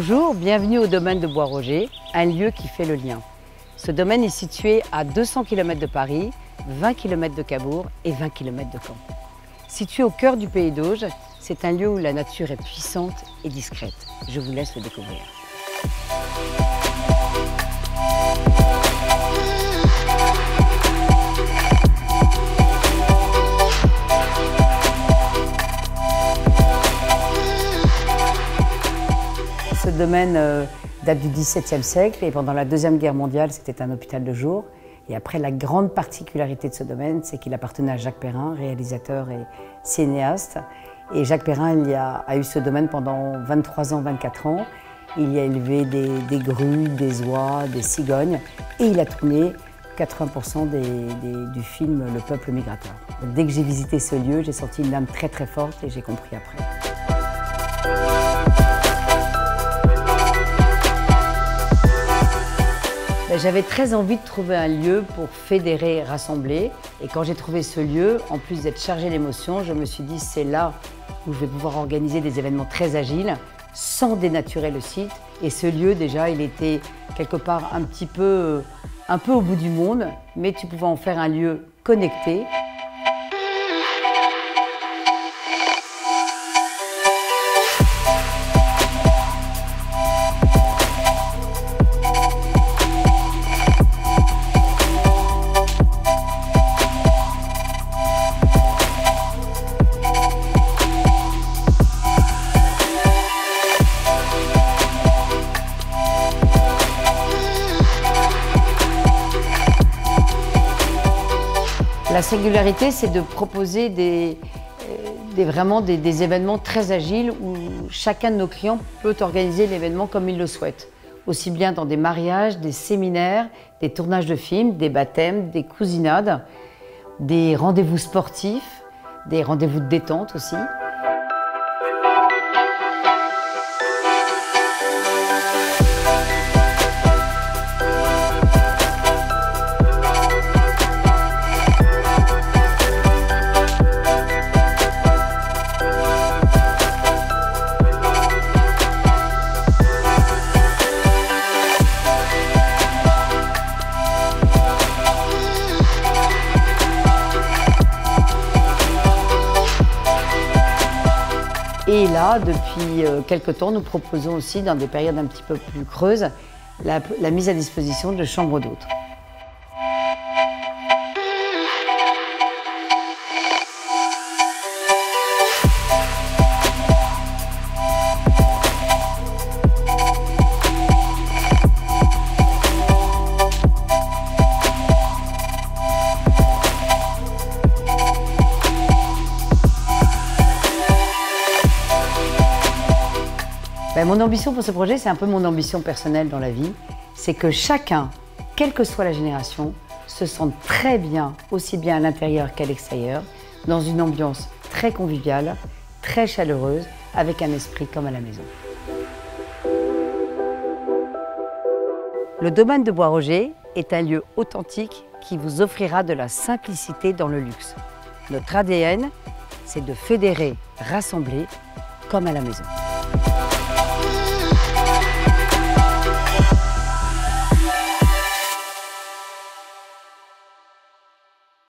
Bonjour, bienvenue au domaine de Bois-Roger, un lieu qui fait le lien. Ce domaine est situé à 200 km de Paris, 20 km de Cabourg et 20 km de Caen. Situé au cœur du pays d'Auge, c'est un lieu où la nature est puissante et discrète. Je vous laisse le découvrir. Ce domaine date du XVIIe siècle et pendant la Deuxième Guerre mondiale, c'était un hôpital de jour. Et après, la grande particularité de ce domaine, c'est qu'il appartenait à Jacques Perrin, réalisateur et cinéaste. Et Jacques Perrin a eu ce domaine pendant 23 ans, 24 ans. Il y a élevé des grues, des oies, des cigognes et il a tourné 80% du film Le Peuple migrateur. Donc, dès que j'ai visité ce lieu, j'ai senti une âme très très forte et j'ai compris après. J'avais très envie de trouver un lieu pour fédérer, rassembler. Et quand j'ai trouvé ce lieu, en plus d'être chargé d'émotions, je me suis dit c'est là où je vais pouvoir organiser des événements très agiles, sans dénaturer le site. Et ce lieu, déjà, il était quelque part un peu au bout du monde, mais tu pouvais en faire un lieu connecté. La singularité, c'est de proposer vraiment des événements très agiles où chacun de nos clients peut organiser l'événement comme il le souhaite. Aussi bien dans des mariages, des séminaires, des tournages de films, des baptêmes, des cousinades, des rendez-vous sportifs, des rendez-vous de détente aussi. Et là, depuis quelque temps, nous proposons aussi, dans des périodes un petit peu plus creuses, la mise à disposition de chambres d'hôtes. Mon ambition pour ce projet, c'est un peu mon ambition personnelle dans la vie, c'est que chacun, quelle que soit la génération, se sente très bien, aussi bien à l'intérieur qu'à l'extérieur, dans une ambiance très conviviale, très chaleureuse, avec un esprit comme à la maison. Le domaine de Bois-Roger est un lieu authentique qui vous offrira de la simplicité dans le luxe. Notre ADN, c'est de fédérer, rassembler, comme à la maison.